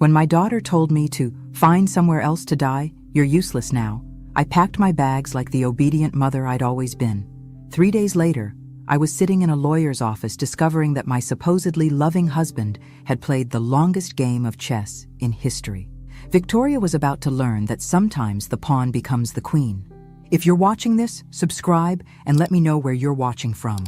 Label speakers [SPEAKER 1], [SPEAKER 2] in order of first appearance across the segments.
[SPEAKER 1] When my daughter told me to find somewhere else to die, you're useless now, I packed my bags like the obedient mother I'd always been. 3 days later, I was sitting in a lawyer's office discovering that my supposedly loving husband had played the longest game of chess in history. Victoria was about to learn that sometimes the pawn becomes the queen. If you're watching this, subscribe and let me know where you're watching from.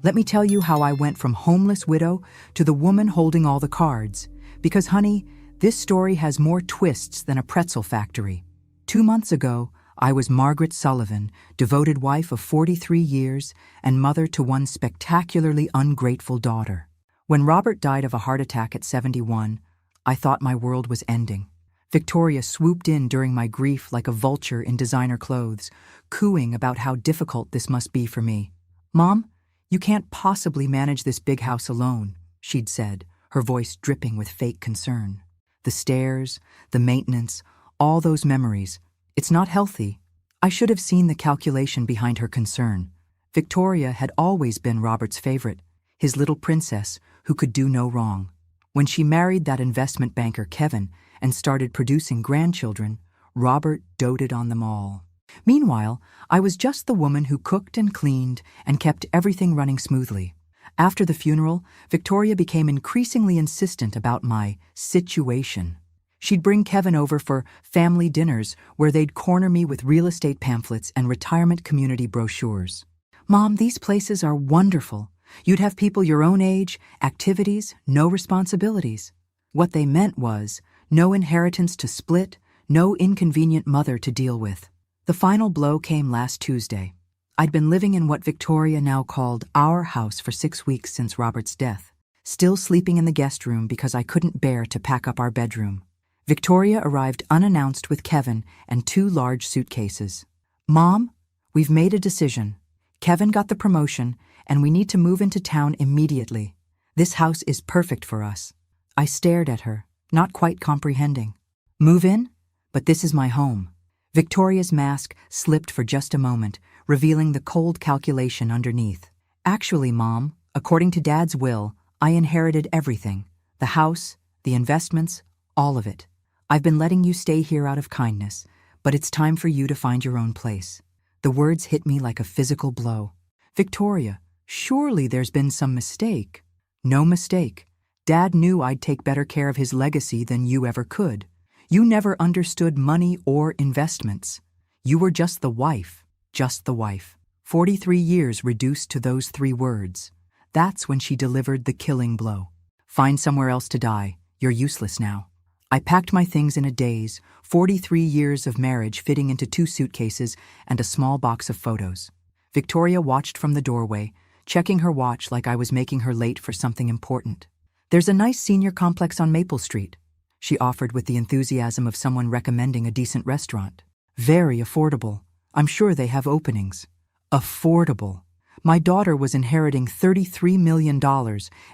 [SPEAKER 1] Let me tell you how I went from homeless widow to the woman holding all the cards. Because, honey, this story has more twists than a pretzel factory. 2 months ago, I was Margaret Sullivan, devoted wife of 43 years and mother to one spectacularly ungrateful daughter. When Robert died of a heart attack at 71, I thought my world was ending. Victoria swooped in during my grief like a vulture in designer clothes, cooing about how difficult this must be for me. "Mom, you can't possibly manage this big house alone," she'd said, her voice dripping with fake concern. The stairs, the maintenance, all those memories. It's not healthy. I should have seen the calculation behind her concern. Victoria had always been Robert's favorite, his little princess who could do no wrong. When she married that investment banker Kevin and started producing grandchildren, Robert doted on them all. Meanwhile, I was just the woman who cooked and cleaned and kept everything running smoothly. After the funeral, Victoria became increasingly insistent about my situation. She'd bring Kevin over for family dinners where they'd corner me with real estate pamphlets and retirement community brochures. "Mom, these places are wonderful. You'd have people your own age, activities, no responsibilities." What they meant was no inheritance to split, no inconvenient mother to deal with. The final blow came last Tuesday. I'd been living in what Victoria now called our house for 6 weeks since Robert's death, still sleeping in the guest room because I couldn't bear to pack up our bedroom. Victoria arrived unannounced with Kevin and 2 large suitcases. "Mom, we've made a decision. Kevin got the promotion, and we need to move into town immediately. This house is perfect for us." I stared at her, not quite comprehending. "Move in? But this is my home." Victoria's mask slipped for just a moment, revealing the cold calculation underneath. "Actually, Mom, according to Dad's will, I inherited everything. The house, the investments, all of it. I've been letting you stay here out of kindness, but it's time for you to find your own place." The words hit me like a physical blow. "Victoria, surely there's been some mistake." "No mistake. Dad knew I'd take better care of his legacy than you ever could. You never understood money or investments. You were just the wife, just the wife." 43 years reduced to those 3 words. That's when she delivered the killing blow. "Find somewhere else to die. You're useless now." I packed my things in a daze, 43 years of marriage fitting into 2 suitcases and a small box of photos. Victoria watched from the doorway, checking her watch like I was making her late for something important. "There's a nice senior complex on Maple Street," she offered with the enthusiasm of someone recommending a decent restaurant. "Very affordable. I'm sure they have openings." Affordable. My daughter was inheriting $33 million,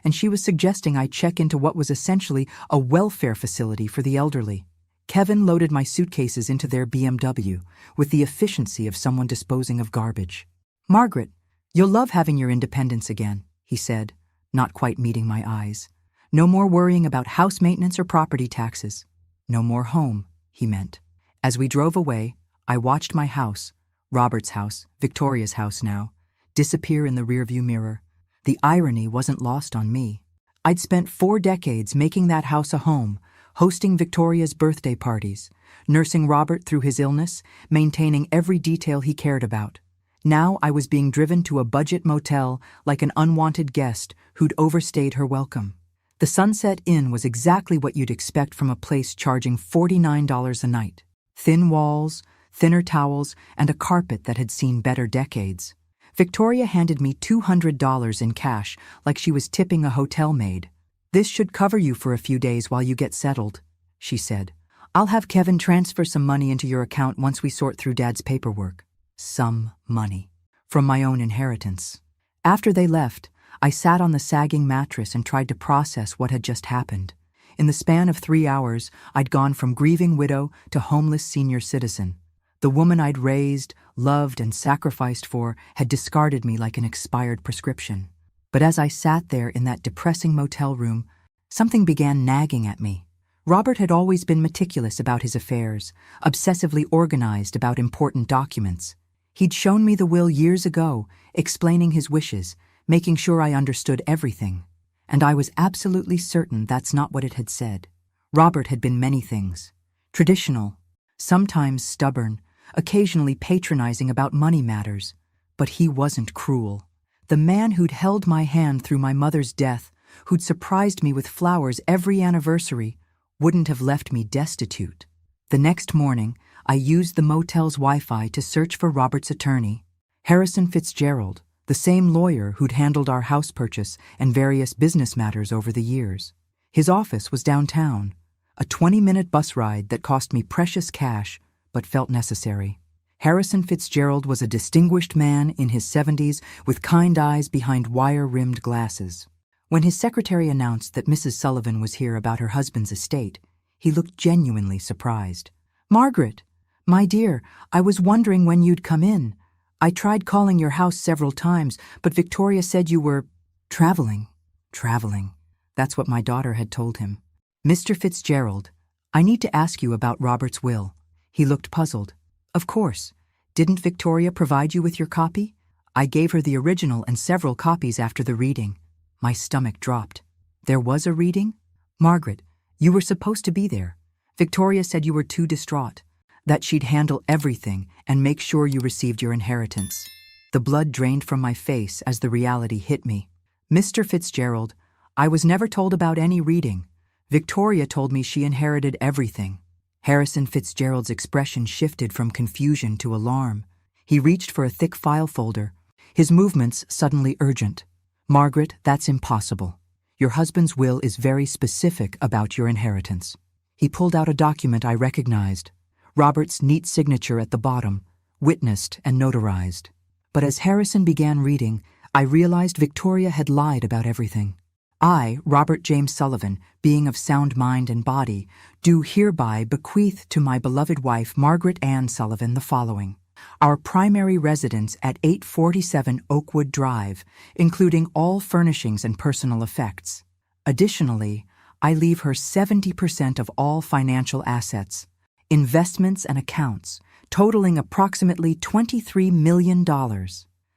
[SPEAKER 1] and she was suggesting I check into what was essentially a welfare facility for the elderly. Kevin loaded my suitcases into their BMW with the efficiency of someone disposing of garbage. "Margaret, you'll love having your independence again," he said, not quite meeting my eyes. "No more worrying about house maintenance or property taxes. No more home," he meant. As we drove away, I watched my house, Robert's house, Victoria's house now, disappear in the rearview mirror. The irony wasn't lost on me. I'd spent 4 decades making that house a home, hosting Victoria's birthday parties, nursing Robert through his illness, maintaining every detail he cared about. Now I was being driven to a budget motel like an unwanted guest who'd overstayed her welcome. The Sunset Inn was exactly what you'd expect from a place charging $49 a night. Thin walls, thinner towels, and a carpet that had seen better decades. Victoria handed me $200 in cash like she was tipping a hotel maid. "This should cover you for a few days while you get settled," she said. "I'll have Kevin transfer some money into your account once we sort through Dad's paperwork." Some money. From my own inheritance. After they left, I sat on the sagging mattress and tried to process what had just happened. In the span of 3 hours, I'd gone from grieving widow to homeless senior citizen. The woman I'd raised, loved, and sacrificed for had discarded me like an expired prescription. But as I sat there in that depressing motel room, something began nagging at me. Robert had always been meticulous about his affairs, obsessively organized about important documents. He'd shown me the will years ago, explaining his wishes, making sure I understood everything. And I was absolutely certain that's not what it had said. Robert had been many things. Traditional, sometimes stubborn, occasionally patronizing about money matters. But he wasn't cruel. The man who'd held my hand through my mother's death, who'd surprised me with flowers every anniversary, wouldn't have left me destitute. The next morning, I used the motel's Wi-Fi to search for Robert's attorney, Harrison Fitzgerald, the same lawyer who'd handled our house purchase and various business matters over the years. His office was downtown, a 20-minute bus ride that cost me precious cash but felt necessary. Harrison Fitzgerald was a distinguished man in his 70s with kind eyes behind wire-rimmed glasses. When his secretary announced that Mrs. Sullivan was here about her husband's estate, he looked genuinely surprised. "Margaret, my dear, I was wondering when you'd come in. I tried calling your house several times, but Victoria said you were traveling." Traveling. That's what my daughter had told him. "Mr. Fitzgerald, I need to ask you about Robert's will." He looked puzzled. "Of course. Didn't Victoria provide you with your copy?" I gave her the original and several copies after the reading. My stomach dropped. "There was a reading?" "Margaret, you were supposed to be there. Victoria said you were too distraught, that she'd handle everything and make sure you received your inheritance." The blood drained from my face as the reality hit me. "Mr. Fitzgerald, I was never told about any reading. Victoria told me she inherited everything." Harrison Fitzgerald's expression shifted from confusion to alarm. He reached for a thick file folder, his movements suddenly urgent. "Margaret, that's impossible. Your husband's will is very specific about your inheritance." He pulled out a document I recognized, Robert's neat signature at the bottom, witnessed and notarized. But as Harrison began reading, I realized Victoria had lied about everything. "I, Robert James Sullivan, being of sound mind and body, do hereby bequeath to my beloved wife Margaret Ann Sullivan the following: our primary residence at 847 Oakwood Drive, including all furnishings and personal effects. Additionally, I leave her 70% of all financial assets, investments and accounts, totaling approximately $23 million.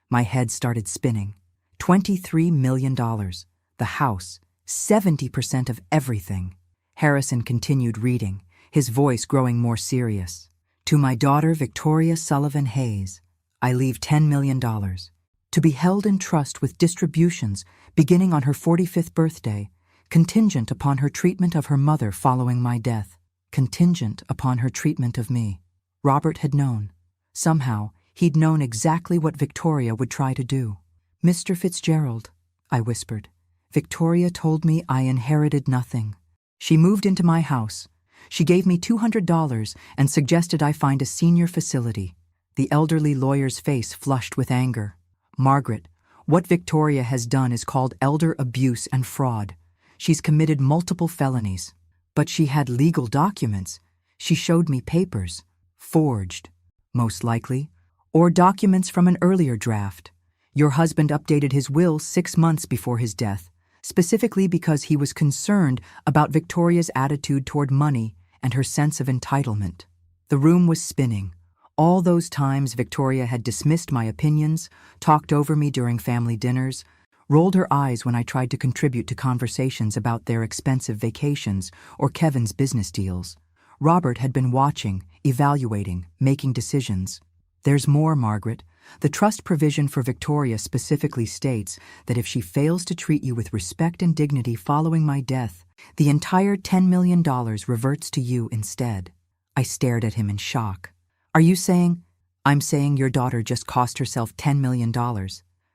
[SPEAKER 1] My head started spinning. $23 million. The house, 70% of everything. Harrison continued reading, his voice growing more serious. To my daughter Victoria Sullivan Hayes, I leave $10 million, to be held in trust with distributions beginning on her 45th birthday, contingent upon her treatment of her mother following my death, contingent upon her treatment of me. Robert had known. Somehow, he'd known exactly what Victoria would try to do. "Mr. Fitzgerald," I whispered, "Victoria told me I inherited nothing. She moved into my house. She gave me $200 and suggested I find a senior facility." The elderly lawyer's face flushed with anger. "Margaret, what Victoria has done is called elder abuse and fraud. She's committed multiple felonies. But she had legal documents. She showed me papers. Forged, most likely. Or documents from an earlier draft. Your husband updated his will 6 months before his death, specifically because he was concerned about Victoria's attitude toward money and her sense of entitlement." The room was spinning. All those times Victoria had dismissed my opinions, talked over me during family dinners, rolled her eyes when I tried to contribute to conversations about their expensive vacations or Kevin's business deals. Robert had been watching, evaluating, making decisions. "There's more, Margaret. The trust provision for Victoria specifically states that if she fails to treat you with respect and dignity following my death, the entire $10 million reverts to you instead." I stared at him in shock. "Are you saying—" "I'm saying your daughter just cost herself $10 million.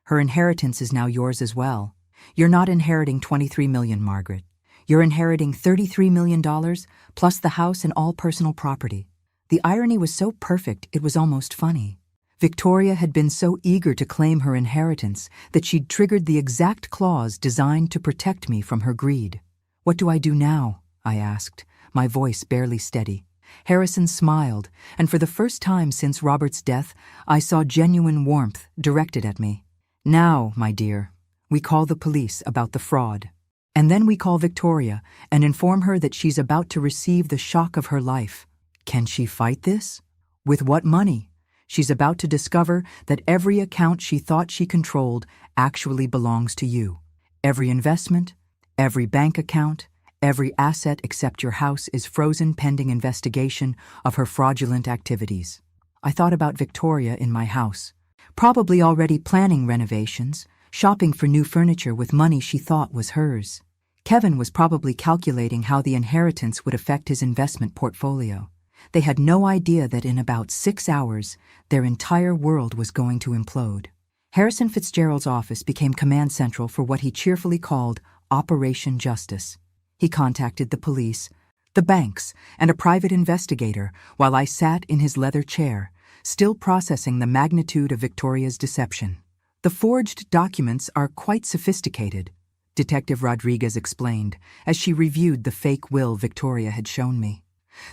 [SPEAKER 1] Her inheritance is now yours as well. You're not inheriting $23 million, Margaret. You're inheriting $33 million, plus the house and all personal property." The irony was so perfect it was almost funny. Victoria had been so eager to claim her inheritance that she'd triggered the exact clause designed to protect me from her greed. "What do I do now?" I asked, my voice barely steady. Harrison smiled, and for the first time since Robert's death, I saw genuine warmth directed at me. "Now, my dear, we call the police about the fraud." And then we call Victoria and inform her that she's about to receive the shock of her life. Can she fight this? With what money? She's about to discover that every account she thought she controlled actually belongs to you. Every investment, every bank account, every asset except your house is frozen pending investigation of her fraudulent activities. I thought about Victoria in my house, probably already planning renovations, shopping for new furniture with money she thought was hers. Kevin was probably calculating how the inheritance would affect his investment portfolio. They had no idea that in about 6 hours, their entire world was going to implode. Harrison Fitzgerald's office became command central for what he cheerfully called Operation Justice. He contacted the police, the banks, and a private investigator while I sat in his leather chair, still processing the magnitude of Victoria's deception. The forged documents are quite sophisticated, Detective Rodriguez explained as she reviewed the fake will Victoria had shown me.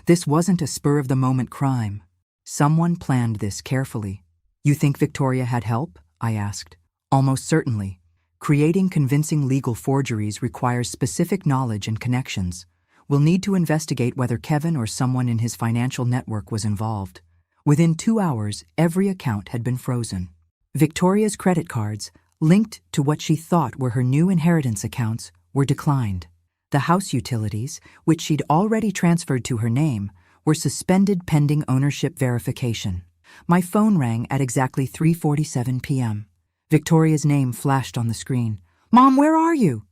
[SPEAKER 1] This wasn't a spur-of-the-moment crime. Someone planned this carefully. You think Victoria had help? I asked. Almost certainly. Creating convincing legal forgeries requires specific knowledge and connections. We'll need to investigate whether Kevin or someone in his financial network was involved. Within 2 hours, every account had been frozen. Victoria's credit cards, linked to what she thought were her new inheritance accounts, were declined. The house utilities, which she'd already transferred to her name, were suspended pending ownership verification. My phone rang at exactly 3:47 p.m. Victoria's name flashed on the screen. "Mom, where are you?"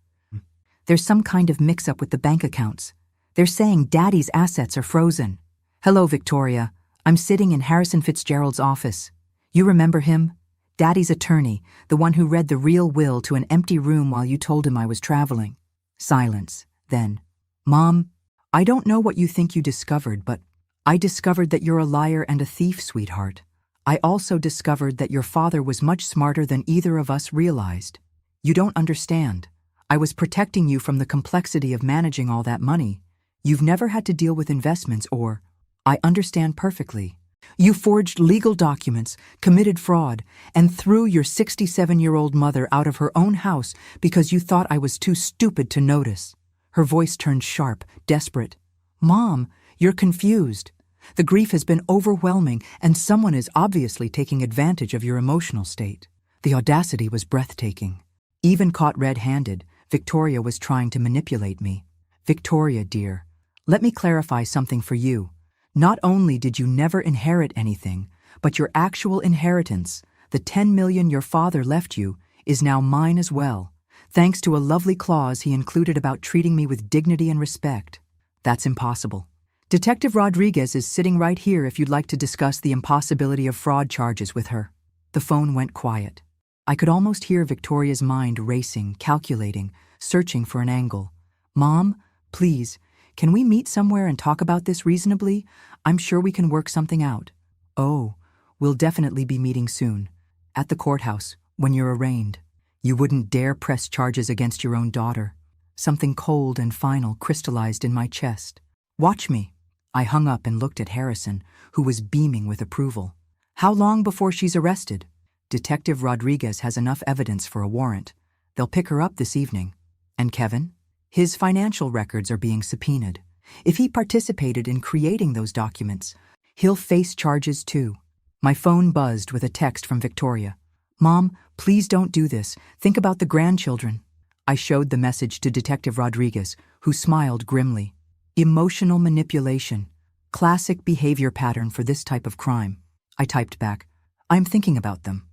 [SPEAKER 1] "There's some kind of mix-up with the bank accounts. They're saying Daddy's assets are frozen." "Hello, Victoria. I'm sitting in Harrison Fitzgerald's office. You remember him? Daddy's attorney, the one who read the real will to an empty room while you told him I was traveling." Silence. Then, "Mom, I don't know what you think you discovered, but I discovered that you're a liar and a thief, sweetheart. I also discovered that your father was much smarter than either of us realized. You don't understand. I was protecting you from the complexity of managing all that money. You've never had to deal with investments or, I understand perfectly. You forged legal documents, committed fraud, and threw your 67-year-old mother out of her own house because you thought I was too stupid to notice." Her voice turned sharp, desperate. "Mom, you're confused. The grief has been overwhelming, and someone is obviously taking advantage of your emotional state." The audacity was breathtaking. Even caught red-handed, Victoria was trying to manipulate me. "Victoria, dear, let me clarify something for you. Not only did you never inherit anything, but your actual inheritance, the $10 million your father left you, is now mine as well, thanks to a lovely clause he included about treating me with dignity and respect. That's impossible. Detective Rodriguez is sitting right here if you'd like to discuss the impossibility of fraud charges with her." The phone went quiet. I could almost hear Victoria's mind racing, calculating, searching for an angle. "Mom, please, can we meet somewhere and talk about this reasonably? I'm sure we can work something out." "Oh, we'll definitely be meeting soon. At the courthouse, when you're arraigned. You wouldn't dare press charges against your own daughter." Something cold and final crystallized in my chest. "Watch me." I hung up and looked at Harrison, who was beaming with approval. "How long before she's arrested?" "Detective Rodriguez has enough evidence for a warrant. They'll pick her up this evening." "And Kevin?" "His financial records are being subpoenaed. If he participated in creating those documents, he'll face charges too." My phone buzzed with a text from Victoria. "Mom, please don't do this. Think about the grandchildren." I showed the message to Detective Rodriguez, who smiled grimly. "Emotional manipulation. Classic behavior pattern for this type of crime." I typed back, "I'm thinking about them.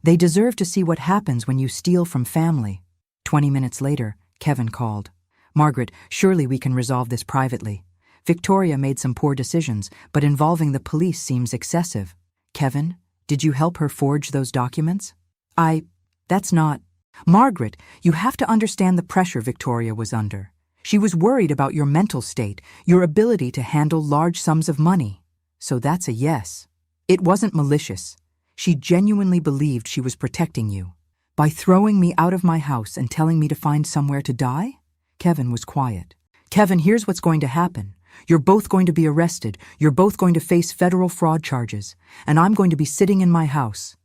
[SPEAKER 1] They deserve to see what happens when you steal from family." 20 minutes later, Kevin called. "Margaret, surely we can resolve this privately. Victoria made some poor decisions, but involving the police seems excessive." "Kevin, did you help her forge those documents?" That's not..." "Margaret, you have to understand the pressure Victoria was under. She was worried about your mental state, your ability to handle large sums of money." "So that's a yes." "It wasn't malicious. She genuinely believed she was protecting you. By throwing me out of my house and telling me to find somewhere to die?" Kevin was quiet. "Kevin, here's what's going to happen. You're both going to be arrested. You're both going to face federal fraud charges. And I'm going to be sitting in my house,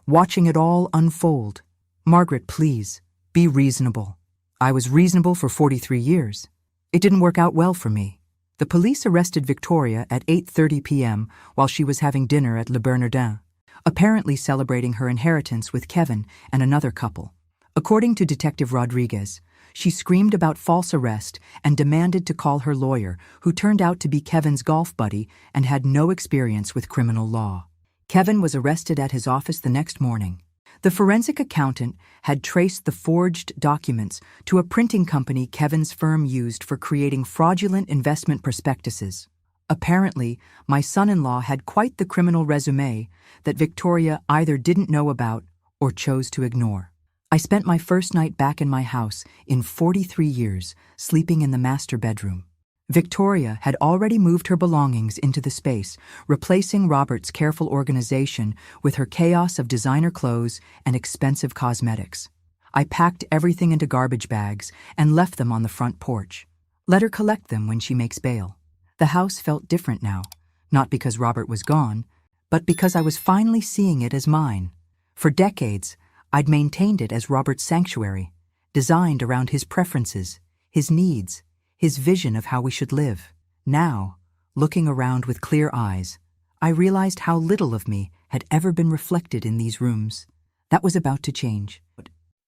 [SPEAKER 1] watching it all unfold. Margaret, please, Be reasonable. I was reasonable for 43 years. It didn't work out well for me. The police arrested Victoria at 8:30 p.m. while she was having dinner at Le Bernardin, apparently celebrating her inheritance with Kevin and another couple. According to Detective Rodriguez, she screamed about false arrest and demanded to call her lawyer, who turned out to be Kevin's golf buddy and had no experience with criminal law. Kevin was arrested at his office the next morning. The forensic accountant had traced the forged documents to a printing company Kevin's firm used for creating fraudulent investment prospectuses. Apparently, my son-in-law had quite the criminal resume that Victoria either didn't know about or chose to ignore. I spent my first night back in my house in 43 years, sleeping in the master bedroom. Victoria had already moved her belongings into the space, replacing Robert's careful organization with her chaos of designer clothes and expensive cosmetics. I packed everything into garbage bags and left them on the front porch. Let her collect them when she makes bail. The house felt different now, not because Robert was gone, but because I was finally seeing it as mine. For decades, I'd maintained it as Robert's sanctuary, designed around his preferences, his needs, his vision of how we should live. Now, looking around with clear eyes, I realized how little of me had ever been reflected in these rooms. That was about to change.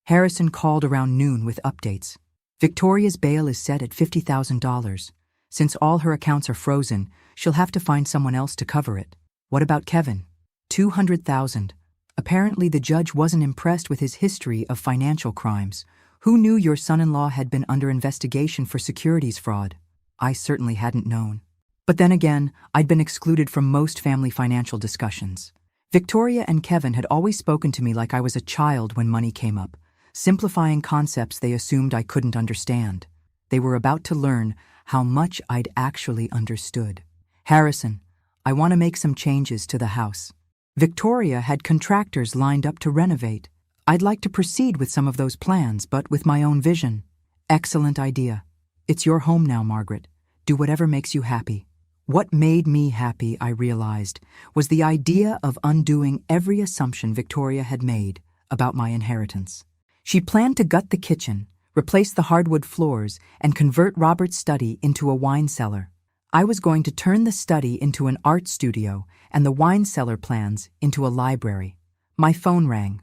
[SPEAKER 1] Harrison called around noon with updates. Victoria's bail is set at $50,000. Since all her accounts are frozen, she'll have to find someone else to cover it. What about Kevin? $200,000. Apparently the judge wasn't impressed with his history of financial crimes. Who knew your son-in-law had been under investigation for securities fraud? I certainly hadn't known. But then again, I'd been excluded from most family financial discussions. Victoria and Kevin had always spoken to me like I was a child when money came up, simplifying concepts they assumed I couldn't understand. They were about to learn how much I'd actually understood. Harrison, I want to make some changes to the house. Victoria had contractors lined up to renovate. I'd like to proceed with some of those plans, but with my own vision. Excellent idea. It's your home now, Margaret. Do whatever makes you happy. What made me happy, I realized, was the idea of undoing every assumption Victoria had made about my inheritance. She planned to gut the kitchen, replace the hardwood floors, and convert Robert's study into a wine cellar. I was going to turn the study into an art studio and the wine cellar plans into a library. My phone rang.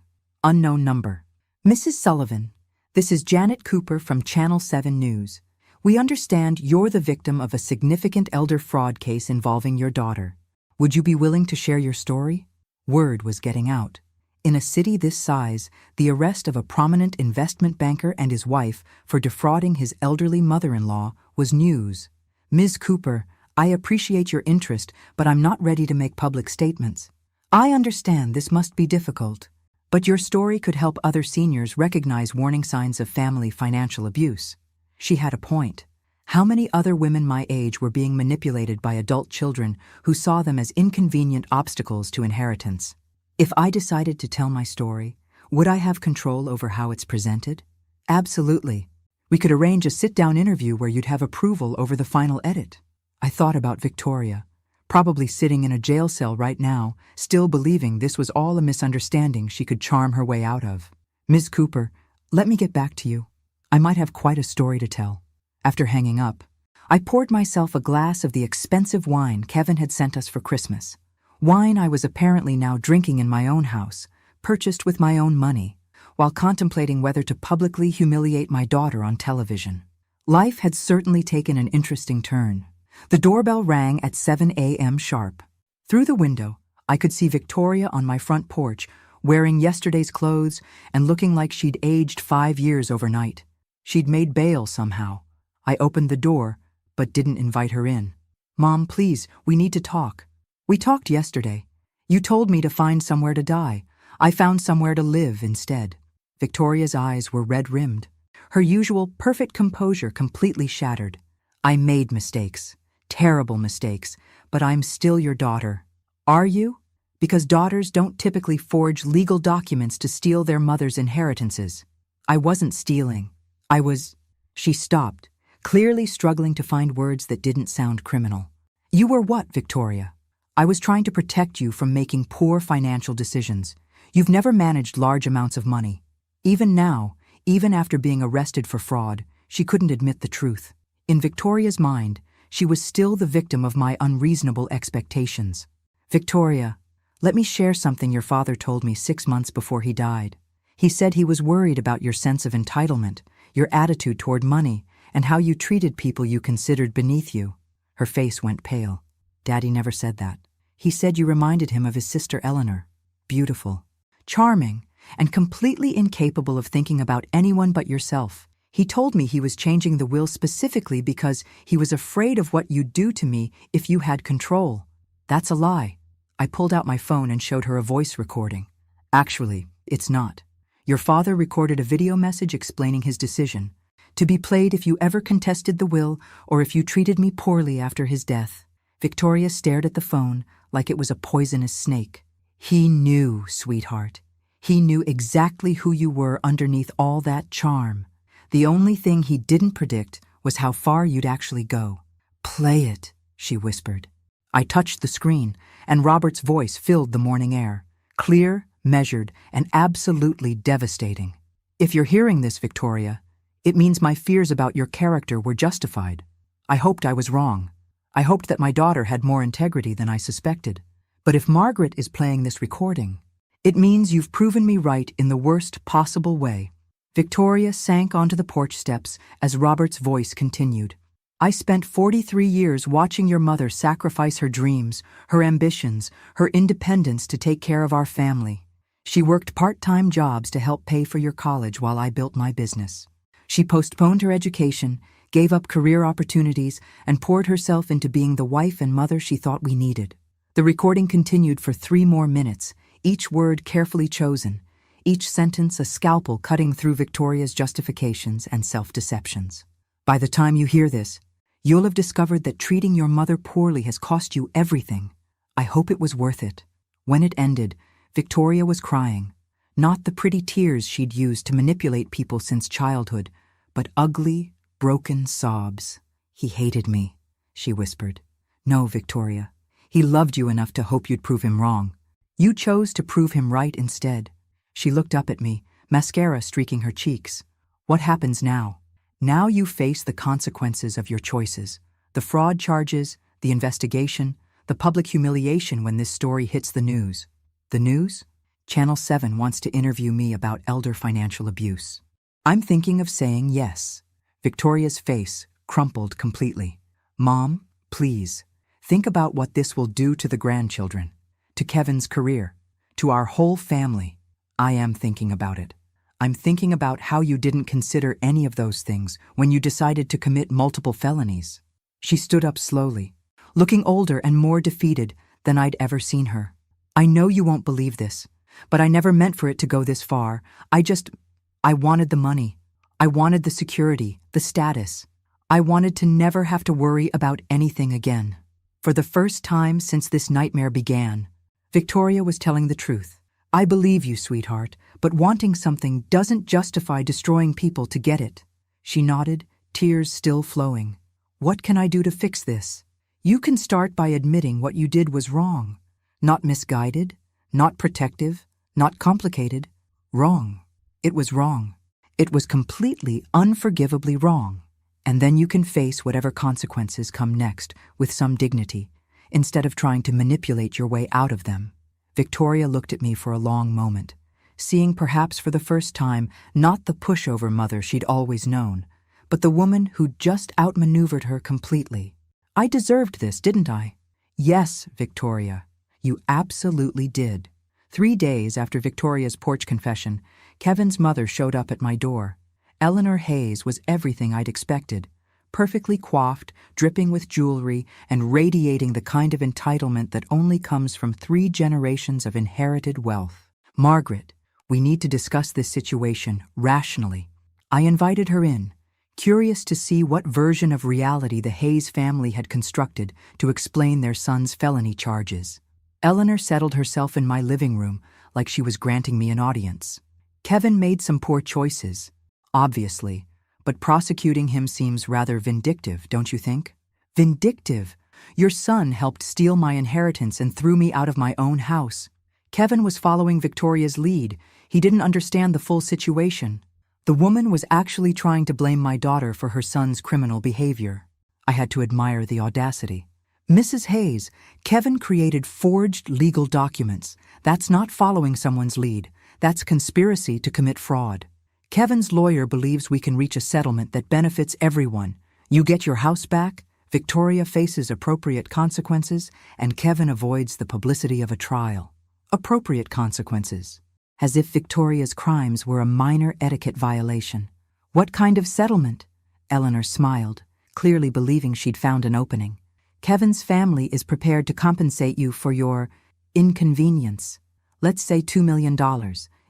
[SPEAKER 1] Unknown number. Mrs. Sullivan, this is Janet Cooper from Channel 7 News. We understand you're the victim of a significant elder fraud case involving your daughter. Would you be willing to share your story? Word was getting out. In a city this size, the arrest of a prominent investment banker and his wife for defrauding his elderly mother-in-law was news. Ms. Cooper, I appreciate your interest, but I'm not ready to make public statements. I understand this must be difficult, but your story could help other seniors recognize warning signs of family financial abuse. She had a point. How many other women my age were being manipulated by adult children who saw them as inconvenient obstacles to inheritance? If I decided to tell my story, would I have control over how it's presented? Absolutely. We could arrange a sit-down interview where you'd have approval over the final edit. I thought about Victoria, probably sitting in a jail cell right now, still believing this was all a misunderstanding she could charm her way out of. Ms. Cooper, let me get back to you. I might have quite a story to tell. After hanging up, I poured myself a glass of the expensive wine Kevin had sent us for Christmas. Wine I was apparently now drinking in my own house, purchased with my own money, while contemplating whether to publicly humiliate my daughter on television. Life had certainly taken an interesting turn. The doorbell rang at 7 a.m. sharp. Through the window, I could see Victoria on my front porch, wearing yesterday's clothes and looking like she'd aged 5 years overnight. She'd made bail somehow. I opened the door, but didn't invite her in. Mom, please, we need to talk. We talked yesterday. You told me to find somewhere to die. I found somewhere to live instead. Victoria's eyes were red-rimmed. Her usual perfect composure completely shattered. I made mistakes. Terrible mistakes, but I'm still your daughter. Are you? Because daughters don't typically forge legal documents to steal their mother's inheritances. I wasn't stealing. I was... She stopped, clearly struggling to find words that didn't sound criminal. You were what, Victoria? I was trying to protect you from making poor financial decisions. You've never managed large amounts of money. Even now, Even after being arrested for fraud, she couldn't admit the truth. In Victoria's mind, she was still the victim of my unreasonable expectations. Victoria, let me share something your father told me 6 months before he died. He said he was worried about your sense of entitlement, your attitude toward money, and how you treated people you considered beneath you. Her face went pale. Daddy never said that. He said you reminded him of his sister Eleanor. Beautiful, charming, and completely incapable of thinking about anyone but yourself. He told me he was changing the will specifically because he was afraid of what you'd do to me if you had control. That's a lie. I pulled out my phone and showed her a voice recording. Actually, it's not. Your father recorded a video message explaining his decision, to be played if you ever contested the will or if you treated me poorly after his death. Victoria stared at the phone like it was a poisonous snake. He knew, sweetheart. He knew exactly who you were underneath all that charm. The only thing he didn't predict was how far you'd actually go. Play it, she whispered. I touched the screen, and Robert's voice filled the morning air. Clear, measured, and absolutely devastating. If you're hearing this, Victoria, it means my fears about your character were justified. I hoped I was wrong. I hoped that my daughter had more integrity than I suspected. But if Margaret is playing this recording, it means you've proven me right in the worst possible way. Victoria sank onto the porch steps as Robert's voice continued. I spent 43 years watching your mother sacrifice her dreams, her ambitions, her independence to take care of our family. She worked part-time jobs to help pay for your college while I built my business. She postponed her education, gave up career opportunities, and poured herself into being the wife and mother she thought we needed. The recording continued for 3 more minutes, each word carefully chosen, each sentence a scalpel cutting through Victoria's justifications and self-deceptions. By the time you hear this, you'll have discovered that treating your mother poorly has cost you everything. I hope it was worth it. When it ended, Victoria was crying. Not the pretty tears she'd used to manipulate people since childhood, but ugly, broken sobs. He hated me, she whispered. No, Victoria. He loved you enough to hope you'd prove him wrong. You chose to prove him right instead. She looked up at me, mascara streaking her cheeks. What happens now? Now you face the consequences of your choices. The fraud charges, the investigation, the public humiliation when this story hits the news. The news? Channel 7 wants to interview me about elder financial abuse. I'm thinking of saying yes. Victoria's face crumpled completely. Mom, please, think about what this will do to the grandchildren, to Kevin's career, to our whole family. I am thinking about it. I'm thinking about how you didn't consider any of those things when you decided to commit multiple felonies. She stood up slowly, looking older and more defeated than I'd ever seen her. I know you won't believe this, but I never meant for it to go this far. I wanted the money. I wanted the security, the status. I wanted to never have to worry about anything again. For the first time since this nightmare began, Victoria was telling the truth. I believe you, sweetheart, but wanting something doesn't justify destroying people to get it. She nodded, tears still flowing. What can I do to fix this? You can start by admitting what you did was wrong. Not misguided, not protective, not complicated. Wrong. It was wrong. It was completely, unforgivably wrong. And then you can face whatever consequences come next with some dignity, instead of trying to manipulate your way out of them. Victoria looked at me for a long moment, seeing perhaps for the first time not the pushover mother she'd always known, but the woman who'd just outmaneuvered her completely. I deserved this, didn't I? Yes, Victoria, you absolutely did. 3 days after Victoria's porch confession, Kevin's mother showed up at my door. Eleanor Hayes was everything I'd expected. Perfectly coiffed, dripping with jewelry, and radiating the kind of entitlement that only comes from 3 generations of inherited wealth. Margaret, we need to discuss this situation rationally. I invited her in, curious to see what version of reality the Hayes family had constructed to explain their son's felony charges. Eleanor settled herself in my living room like she was granting me an audience. Kevin made some poor choices, obviously, but prosecuting him seems rather vindictive, don't you think? Vindictive? Your son helped steal my inheritance and threw me out of my own house. Kevin was following Victoria's lead. He didn't understand the full situation. The woman was actually trying to blame my daughter for her son's criminal behavior. I had to admire the audacity. Mrs. Hayes, Kevin created forged legal documents. That's not following someone's lead. That's conspiracy to commit fraud. Kevin's lawyer believes we can reach a settlement that benefits everyone. You get your house back, Victoria faces appropriate consequences, and Kevin avoids the publicity of a trial. Appropriate consequences. As if Victoria's crimes were a minor etiquette violation. What kind of settlement? Eleanor smiled, clearly believing she'd found an opening. Kevin's family is prepared to compensate you for your inconvenience. Let's say $2 million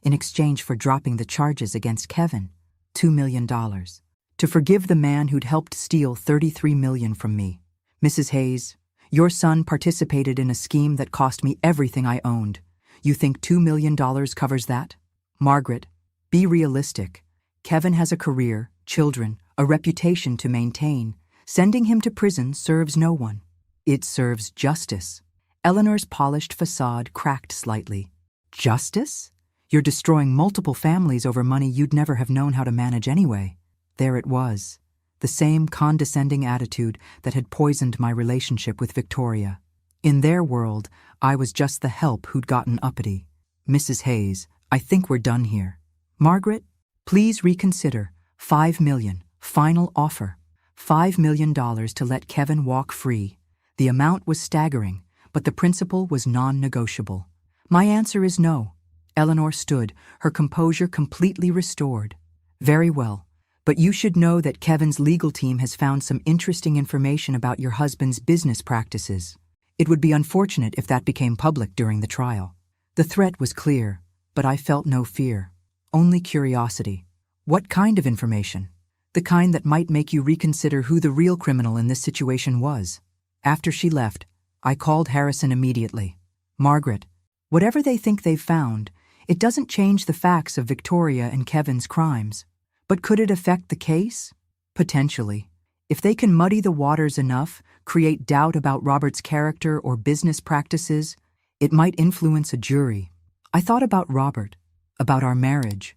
[SPEAKER 1] in exchange for dropping the charges against Kevin. $2 million. To forgive the man who'd helped steal $33 million from me. Mrs. Hayes, your son participated in a scheme that cost me everything I owned. You think $2 million covers that? Margaret, be realistic. Kevin has a career, children, a reputation to maintain. Sending him to prison serves no one. It serves justice. Eleanor's polished facade cracked slightly. Justice? You're destroying multiple families over money you'd never have known how to manage anyway. There it was. The same condescending attitude that had poisoned my relationship with Victoria. In their world, I was just the help who'd gotten uppity. Mrs. Hayes, I think we're done here. Margaret, please reconsider. $5 million. Final offer. $5 million to let Kevin walk free. The amount was staggering, but the principle was non-negotiable. My answer is no. Eleanor stood, her composure completely restored. Very well, but you should know that Kevin's legal team has found some interesting information about your husband's business practices. It would be unfortunate if that became public during the trial. The threat was clear, but I felt no fear. Only curiosity. What kind of information? The kind that might make you reconsider who the real criminal in this situation was. After she left, I called Harrison immediately. Margaret, whatever they think they've found, it doesn't change the facts of Victoria and Kevin's crimes. But could it affect the case? Potentially. If they can muddy the waters enough, create doubt about Robert's character or business practices, it might influence a jury. I thought about Robert, about our marriage,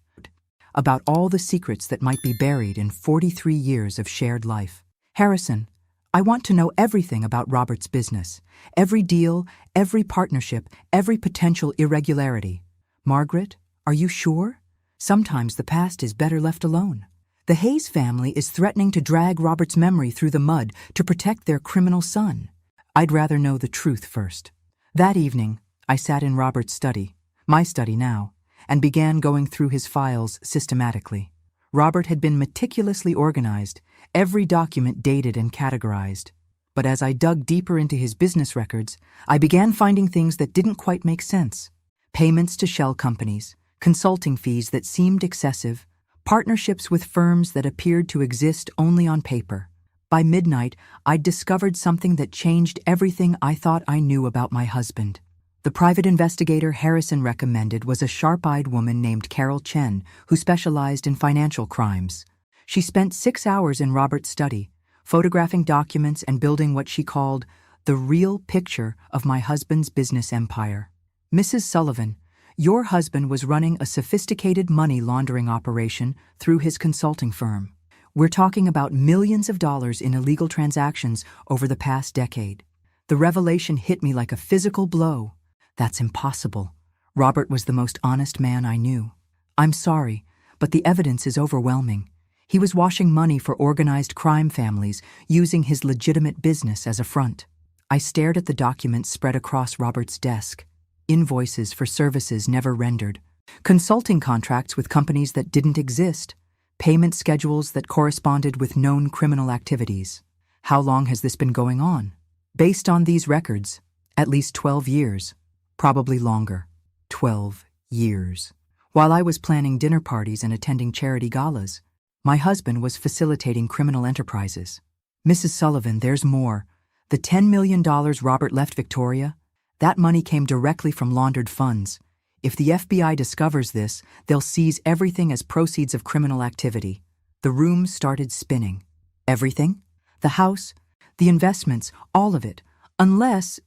[SPEAKER 1] about all the secrets that might be buried in 43 years of shared life. Harrison, I want to know everything about Robert's business, every deal, every partnership, every potential irregularity. Margaret, are you sure? Sometimes the past is better left alone. The Hayes family is threatening to drag Robert's memory through the mud to protect their criminal son. I'd rather know the truth first. That evening, I sat in Robert's study, my study now, and began going through his files systematically. Robert had been meticulously organized, every document dated and categorized. But as I dug deeper into his business records, I began finding things that didn't quite make sense. Payments to shell companies, consulting fees that seemed excessive, partnerships with firms that appeared to exist only on paper. By midnight, I'd discovered something that changed everything I thought I knew about my husband. The private investigator Harrison recommended was a sharp-eyed woman named Carol Chen, who specialized in financial crimes. She spent 6 hours in Robert's study, photographing documents and building what she called the real picture of my husband's business empire. Mrs. Sullivan, your husband was running a sophisticated money laundering operation through his consulting firm. We're talking about millions of dollars in illegal transactions over the past decade. The revelation hit me like a physical blow. That's impossible. Robert was the most honest man I knew. I'm sorry, but the evidence is overwhelming. He was washing money for organized crime families, using his legitimate business as a front. I stared at the documents spread across Robert's desk. Invoices for services never rendered, consulting contracts with companies that didn't exist, payment schedules that corresponded with known criminal activities. How long has this been going on? Based on these records, at least 12 years, probably longer. 12 years. While I was planning dinner parties and attending charity galas, my husband was facilitating criminal enterprises. Mrs. Sullivan, there's more. The $10 million Robert left Victoria, that money came directly from laundered funds. If the FBI discovers this, they'll seize everything as proceeds of criminal activity. The room started spinning. Everything? The house? The investments? All of it. Unless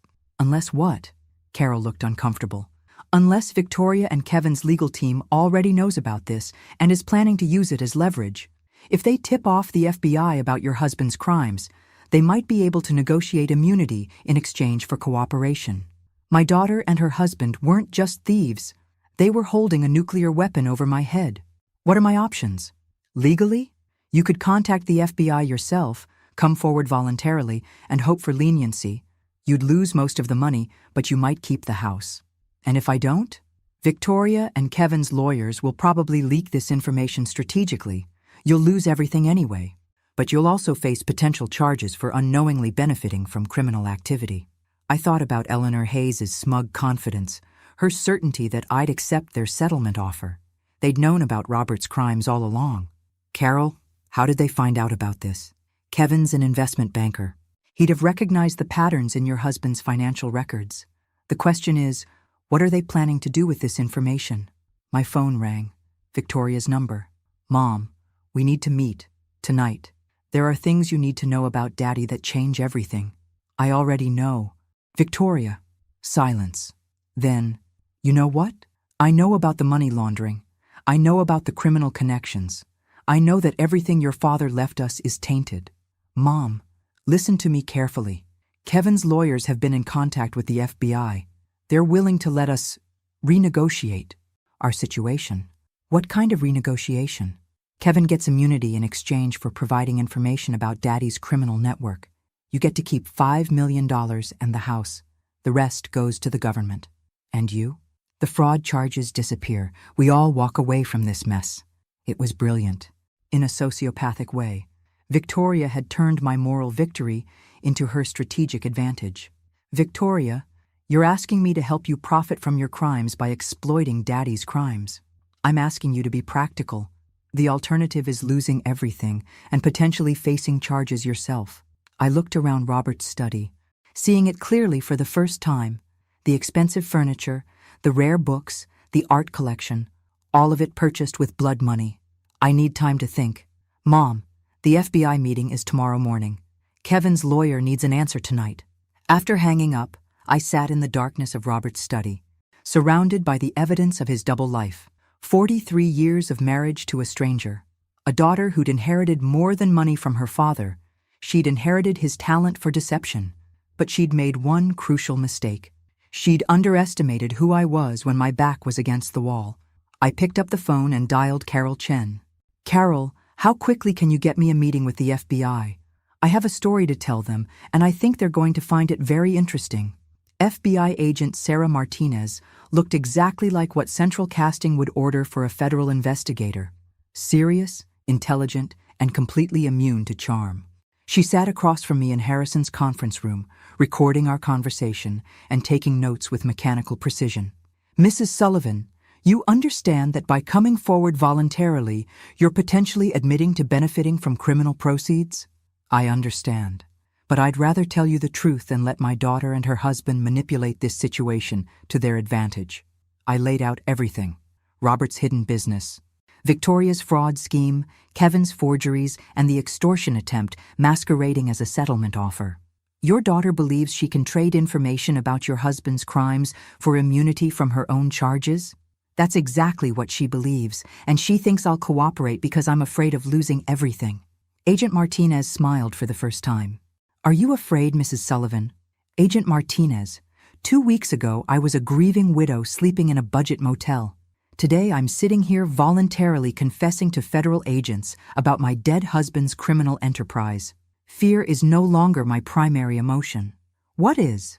[SPEAKER 1] what? Carol looked uncomfortable. Unless Victoria and Kevin's legal team already knows about this and is planning to use it as leverage. If they tip off the FBI about your husband's crimes, they might be able to negotiate immunity in exchange for cooperation. My daughter and her husband weren't just thieves. They were holding a nuclear weapon over my head. What are my options? Legally? You could contact the FBI yourself, come forward voluntarily, and hope for leniency. You'd lose most of the money, but you might keep the house. And if I don't? Victoria and Kevin's lawyers will probably leak this information strategically. You'll lose everything anyway. But you'll also face potential charges for unknowingly benefiting from criminal activity. I thought about Eleanor Hayes' smug confidence, her certainty that I'd accept their settlement offer. They'd known about Robert's crimes all along. Carol, how did they find out about this? Kevin's an investment banker. He'd have recognized the patterns in your husband's financial records. The question is, what are they planning to do with this information? My phone rang. Victoria's number. Mom, we need to meet. Tonight. There are things you need to know about Daddy that change everything. I already know. Victoria. Silence. Then, you know what? I know about the money laundering. I know about the criminal connections. I know that everything your father left us is tainted. Mom, listen to me carefully. Kevin's lawyers have been in contact with the FBI. They're willing to let us renegotiate our situation. What kind of renegotiation? Kevin gets immunity in exchange for providing information about Daddy's criminal network. You get to keep $5 million and the house. The rest goes to the government. And you? The fraud charges disappear. We all walk away from this mess. It was brilliant. In a sociopathic way, Victoria had turned my moral victory into her strategic advantage. Victoria, you're asking me to help you profit from your crimes by exploiting Daddy's crimes. I'm asking you to be practical. The alternative is losing everything and potentially facing charges yourself. I looked around Robert's study, seeing it clearly for the first time. The expensive furniture, the rare books, the art collection, all of it purchased with blood money. I need time to think. Mom, the FBI meeting is tomorrow morning. Kevin's lawyer needs an answer tonight. After hanging up, I sat in the darkness of Robert's study, surrounded by the evidence of his double life. 43 years of marriage to a stranger. A daughter who'd inherited more than money from her father. She'd inherited his talent for deception. But she'd made one crucial mistake. She'd underestimated who I was when my back was against the wall. I picked up the phone and dialed Carol Chen. Carol, how quickly can you get me a meeting with the FBI? I have a story to tell them, and I think they're going to find it very interesting. FBI agent Sarah Martinez looked exactly like what Central Casting would order for a federal investigator. Serious, intelligent, and completely immune to charm. She sat across from me in Harrison's conference room, recording our conversation and taking notes with mechanical precision. Mrs. Sullivan, you understand that by coming forward voluntarily, you're potentially admitting to benefiting from criminal proceeds? I understand. But I'd rather tell you the truth than let my daughter and her husband manipulate this situation to their advantage. I laid out everything. Robert's hidden business, Victoria's fraud scheme, Kevin's forgeries, and the extortion attempt masquerading as a settlement offer. Your daughter believes she can trade information about your husband's crimes for immunity from her own charges? That's exactly what she believes, and she thinks I'll cooperate because I'm afraid of losing everything. Agent Martinez smiled for the first time. Are you afraid, Mrs. Sullivan? Agent Martinez, 2 weeks ago I was a grieving widow sleeping in a budget motel. Today I'm sitting here voluntarily confessing to federal agents about my dead husband's criminal enterprise. Fear is no longer my primary emotion. What is?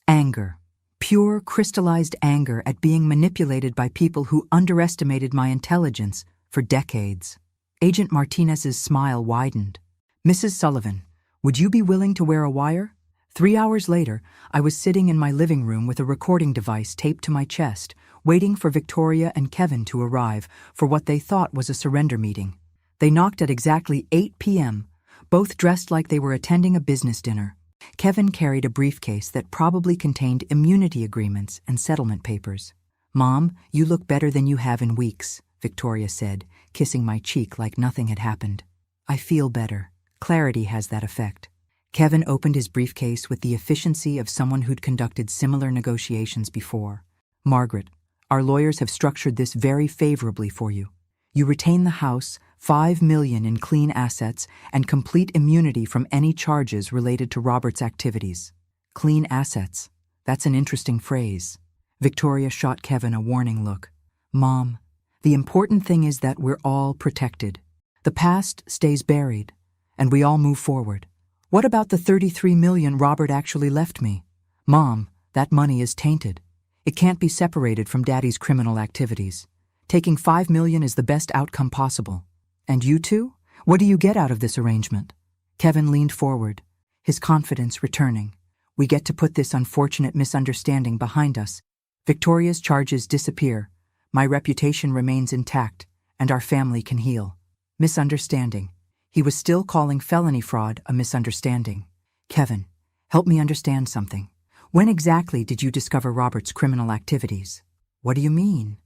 [SPEAKER 1] Anger. Pure, crystallized anger at being manipulated by people who underestimated my intelligence for decades. Agent Martinez's smile widened. Mrs. Sullivan, would you be willing to wear a wire? 3 hours later, I was sitting in my living room with a recording device taped to my chest, waiting for Victoria and Kevin to arrive for what they thought was a surrender meeting. They knocked at exactly 8 p.m., both dressed like they were attending a business dinner. Kevin carried a briefcase that probably contained immunity agreements and settlement papers. Mom, you look better than you have in weeks, Victoria said, kissing my cheek like nothing had happened. I feel better. Clarity has that effect. Kevin opened his briefcase with the efficiency of someone who'd conducted similar negotiations before. Margaret, Our lawyers have structured this very favorably for you. You retain the house, $5 million in clean assets, and complete immunity from any charges related to Robert's activities. Clean assets. That's an interesting phrase. Victoria shot Kevin a warning look. Mom, the important thing is that we're all protected. The past stays buried, and we all move forward. What about the $33 million Robert actually left me? Mom, that money is tainted. It can't be separated from Daddy's criminal activities. Taking $5 million is the best outcome possible. And you two? What do you get out of this arrangement? Kevin leaned forward, his confidence returning. We get to put this unfortunate misunderstanding behind us. Victoria's charges disappear. My reputation remains intact, and our family can heal. Misunderstanding. He was still calling felony fraud a misunderstanding. Kevin, help me understand something. When exactly did you discover Robert's criminal activities? What do you mean?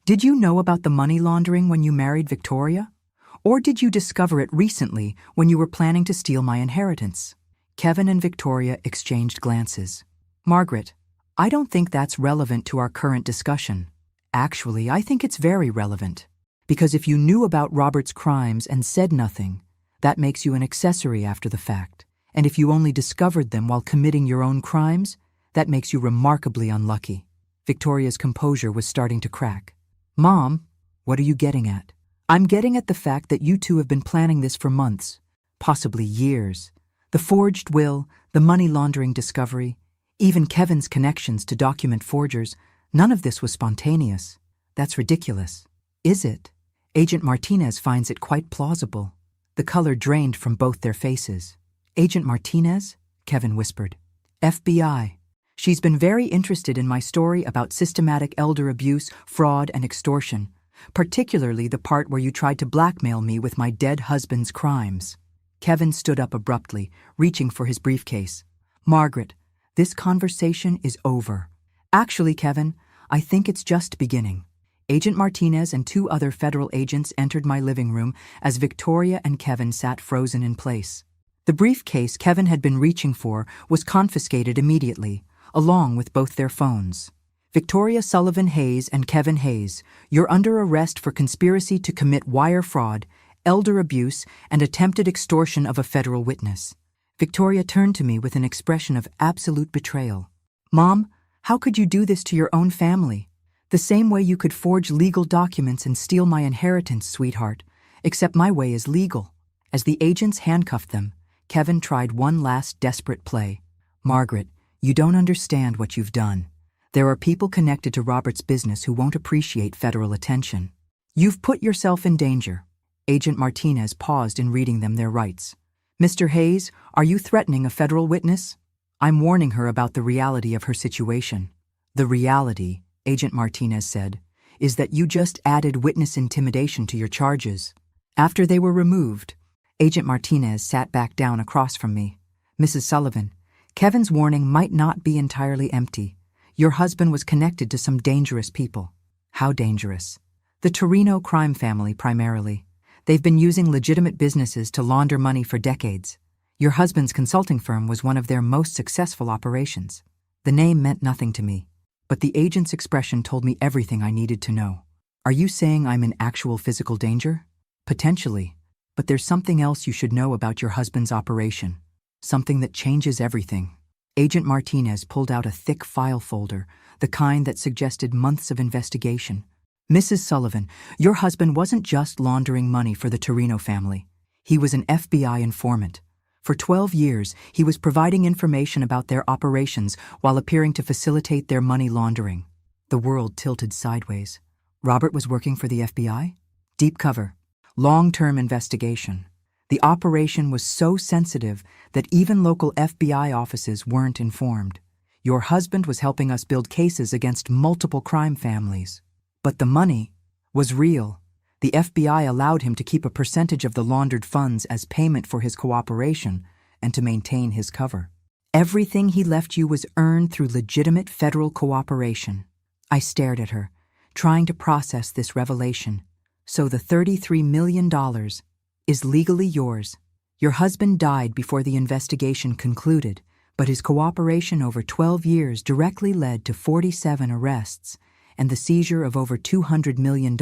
[SPEAKER 1] Did you know about the money laundering when you married Victoria? Or did you discover it recently when you were planning to steal my inheritance? Kevin and Victoria exchanged glances. Margaret, I don't think that's relevant to our current discussion. Actually, I think it's very relevant. Because if you knew about Robert's crimes and said nothing, that makes you an accessory after the fact. And if you only discovered them while committing your own crimes, that makes you remarkably unlucky. Victoria's composure was starting to crack. Mom, what are you getting at? I'm getting at the fact that you two have been planning this for months, possibly years. The forged will, the money laundering discovery, even Kevin's connections to document forgers, none of this was spontaneous. That's ridiculous. Is it? Agent Martinez finds it quite plausible. The color drained from both their faces. Agent Martinez? Kevin whispered. FBI. She's been very interested in my story about systematic elder abuse, fraud, and extortion, particularly the part where you tried to blackmail me with my dead husband's crimes. Kevin stood up abruptly, reaching for his briefcase. Margaret, this conversation is over. Actually, Kevin, I think it's just beginning. Agent Martinez and 2 other federal agents entered my living room as Victoria and Kevin sat frozen in place. The briefcase Kevin had been reaching for was confiscated immediately, along with both their phones. Victoria Sullivan Hayes and Kevin Hayes, you're under arrest for conspiracy to commit wire fraud, elder abuse, and attempted extortion of a federal witness. Victoria turned to me with an expression of absolute betrayal. Mom, how could you do this to your own family? The same way you could forge legal documents and steal my inheritance, sweetheart, except my way is legal. As the agents handcuffed them, Kevin tried one last desperate play. Margaret, you don't understand what you've done. There are people connected to Robert's business who won't appreciate federal attention. You've put yourself in danger. Agent Martinez paused in reading them their rights. Mr. Hayes, are you threatening a federal witness? I'm warning her about the reality of her situation. The reality, Agent Martinez said, is that you just added witness intimidation to your charges. After they were removed, Agent Martinez sat back down across from me. Mrs. Sullivan, Kevin's warning might not be entirely empty. Your husband was connected to some dangerous people. How dangerous? The Torino crime family, primarily. They've been using legitimate businesses to launder money for decades. Your husband's consulting firm was one of their most successful operations. The name meant nothing to me, but the agent's expression told me everything I needed to know. Are you saying I'm in actual physical danger? Potentially, but there's something else you should know about your husband's operation. Something that changes everything. Agent Martinez pulled out a thick file folder, the kind that suggested months of investigation. Mrs. Sullivan, your husband wasn't just laundering money for the Torino family. He was an FBI informant. For 12 years, he was providing information about their operations while appearing to facilitate their money laundering. The world tilted sideways. Robert was working for the FBI? Deep cover. Long-term investigation. The operation was so sensitive that even local FBI offices weren't informed. Your husband was helping us build cases against multiple crime families. But the money was real. The FBI allowed him to keep a percentage of the laundered funds as payment for his cooperation and to maintain his cover. Everything he left you was earned through legitimate federal cooperation. I stared at her, trying to process this revelation. So the $33 million is legally yours. Your husband died before the investigation concluded, but his cooperation over 12 years directly led to 47 arrests and the seizure of over $200 million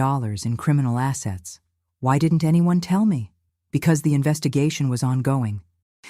[SPEAKER 1] in criminal assets. Why didn't anyone tell me? Because the investigation was ongoing.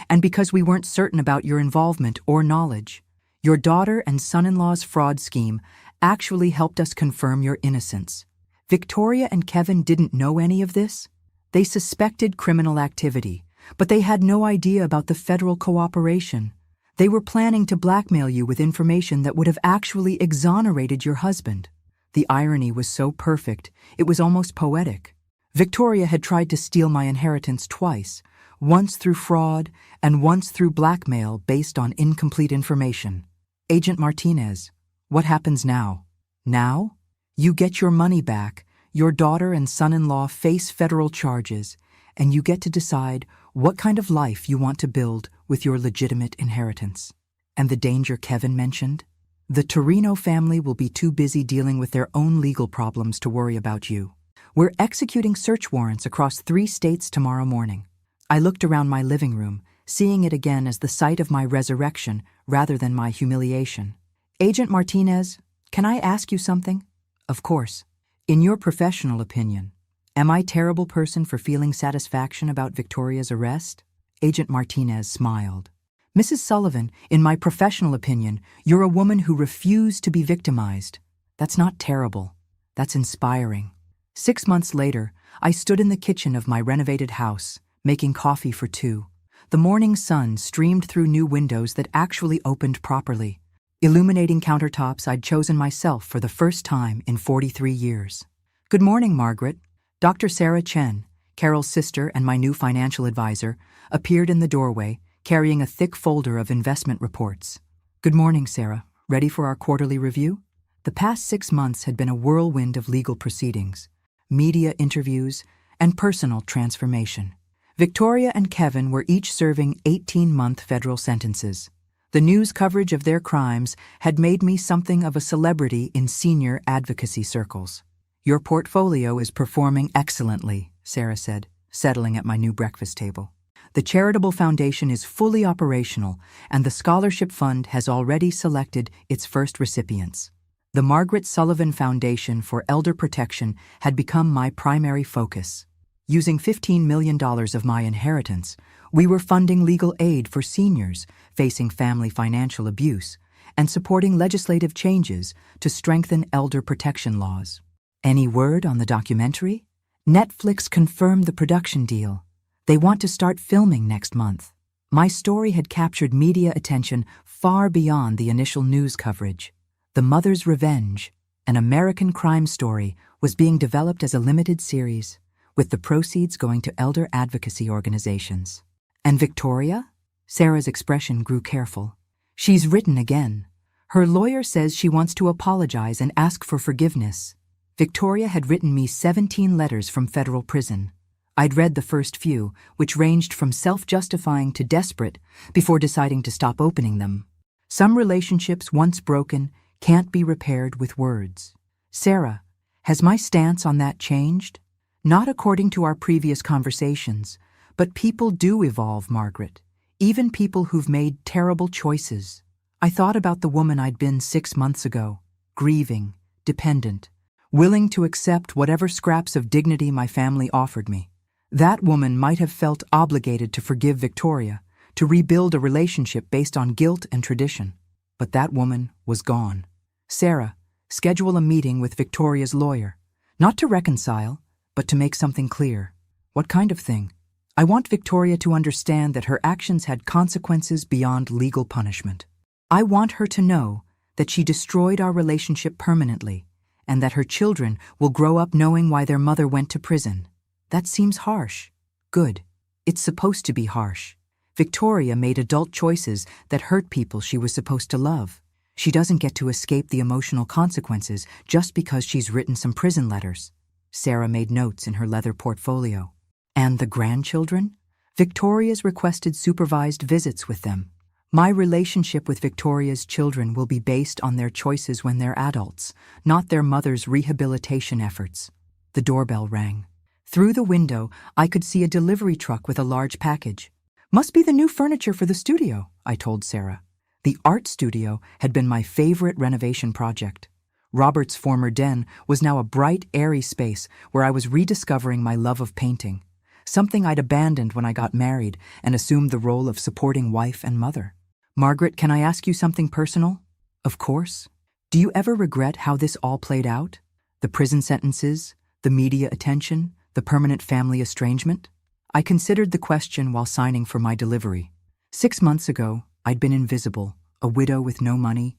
[SPEAKER 1] And because we weren't certain about your involvement or knowledge. Your daughter and son-in-law's fraud scheme actually helped us confirm your innocence. Victoria and Kevin didn't know any of this. They suspected criminal activity, but they had no idea about the federal cooperation. They were planning to blackmail you with information that would have actually exonerated your husband. The irony was so perfect, it was almost poetic. Victoria had tried to steal my inheritance twice, once through fraud and once through blackmail based on incomplete information. Agent Martinez, what happens now? Now? You get your money back, your daughter and son-in-law face federal charges, and you get to decide what kind of life you want to build with your legitimate inheritance. And the danger Kevin mentioned? The Torino family will be too busy dealing with their own legal problems to worry about you. We're executing search warrants across 3 states tomorrow morning. I looked around my living room, seeing it again as the site of my resurrection rather than my humiliation. Agent Martinez, can I ask you something? Of course. In your professional opinion, am I a terrible person for feeling satisfaction about Victoria's arrest? Agent Martinez smiled. Mrs. Sullivan, in my professional opinion, you're a woman who refused to be victimized. That's not terrible. That's inspiring. 6 months later, I stood in the kitchen of my renovated house, making coffee for 2. The morning sun streamed through new windows that actually opened properly, illuminating countertops I'd chosen myself for the first time in 43 years. Good morning, Margaret. Dr. Sarah Chen, Carol's sister and my new financial advisor, appeared in the doorway, carrying a thick folder of investment reports. Good morning, Sarah. Ready for our quarterly review? The past 6 months had been a whirlwind of legal proceedings, media interviews, and personal transformation. Victoria and Kevin were each serving 18-month federal sentences. The news coverage of their crimes had made me something of a celebrity in senior advocacy circles. Your portfolio is performing excellently, Sarah said, settling at my new breakfast table. The charitable foundation is fully operational, and the scholarship fund has already selected its first recipients. The Margaret Sullivan Foundation for Elder Protection had become my primary focus. Using $15 million of my inheritance, we were funding legal aid for seniors facing family financial abuse and supporting legislative changes to strengthen elder protection laws. Any word on the documentary? Netflix confirmed the production deal. They want to start filming next month. My story had captured media attention far beyond the initial news coverage. The Mother's Revenge, an American crime story, was being developed as a limited series, with the proceeds going to elder advocacy organizations. And Victoria? Sarah's expression grew careful. She's written again. Her lawyer says she wants to apologize and ask for forgiveness. Victoria had written me 17 letters from federal prison. I'd read the first few, which ranged from self-justifying to desperate, before deciding to stop opening them. Some relationships, once broken, can't be repaired with words. Sarah, has my stance on that changed? Not according to our previous conversations, but people do evolve, Margaret. Even people who've made terrible choices. I thought about the woman I'd been 6 months ago, grieving, dependent, willing to accept whatever scraps of dignity my family offered me. That woman might have felt obligated to forgive Victoria, to rebuild a relationship based on guilt and tradition. But that woman was gone. Sarah, schedule a meeting with Victoria's lawyer. Not to reconcile, but to make something clear. What kind of thing? I want Victoria to understand that her actions had consequences beyond legal punishment. I want her to know that she destroyed our relationship permanently, and that her children will grow up knowing why their mother went to prison. That seems harsh. Good. It's supposed to be harsh. Victoria made adult choices that hurt people she was supposed to love. She doesn't get to escape the emotional consequences just because she's written some prison letters. Sarah made notes in her leather portfolio. And the grandchildren? Victoria's requested supervised visits with them. My relationship with Victoria's children will be based on their choices when they're adults, not their mother's rehabilitation efforts. The doorbell rang. Through the window, I could see a delivery truck with a large package. Must be the new furniture for the studio, I told Sarah. The art studio had been my favorite renovation project. Robert's former den was now a bright, airy space where I was rediscovering my love of painting, something I'd abandoned when I got married and assumed the role of supporting wife and mother. Margaret, can I ask you something personal? Of course. Do you ever regret how this all played out? The prison sentences, the media attention, the permanent family estrangement? I considered the question while signing for my delivery. 6 months ago, I'd been invisible, a widow with no money,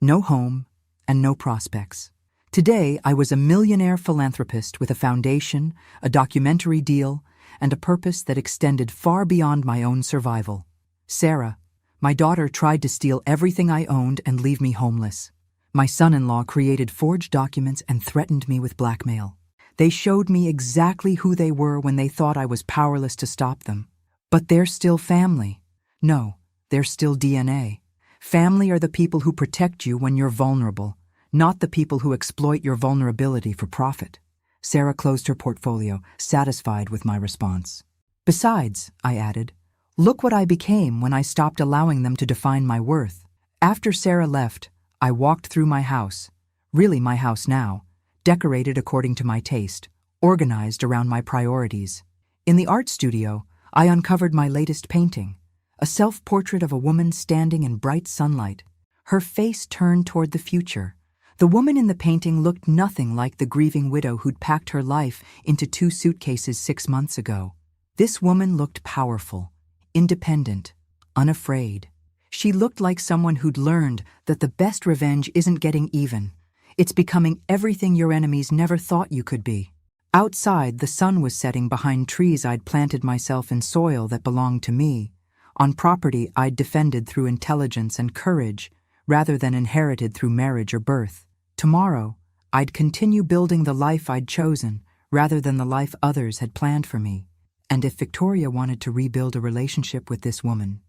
[SPEAKER 1] no home, and no prospects. Today, I was a millionaire philanthropist with a foundation, a documentary deal, and a purpose that extended far beyond my own survival. Sarah, my daughter, tried to steal everything I owned and leave me homeless. My son-in-law created forged documents and threatened me with blackmail. They showed me exactly who they were when they thought I was powerless to stop them. But they're still family. No, they're still DNA. Family are the people who protect you when you're vulnerable, not the people who exploit your vulnerability for profit. Sarah closed her portfolio, satisfied with my response. Besides, I added, look what I became when I stopped allowing them to define my worth. After Sarah left, I walked through my house, really my house now, decorated according to my taste, organized around my priorities. In the art studio, I uncovered my latest painting, a self-portrait of a woman standing in bright sunlight, her face turned toward the future. The woman in the painting looked nothing like the grieving widow who'd packed her life into 2 suitcases 6 months ago. This woman looked powerful, independent, unafraid. She looked like someone who'd learned that the best revenge isn't getting even. It's becoming everything your enemies never thought you could be. Outside, the sun was setting behind trees I'd planted myself in soil that belonged to me, on property I'd defended through intelligence and courage, rather than inherited through marriage or birth. Tomorrow, I'd continue building the life I'd chosen, rather than the life others had planned for me. And if Victoria wanted to rebuild a relationship with this woman,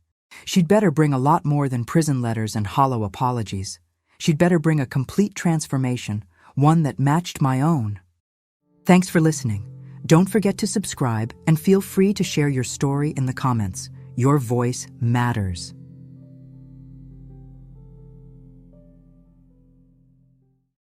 [SPEAKER 1] she'd better bring a lot more than prison letters and hollow apologies. She'd better bring a complete transformation, one that matched my own. Thanks for listening. Don't forget to subscribe and feel free to share your story in the comments. Your voice matters.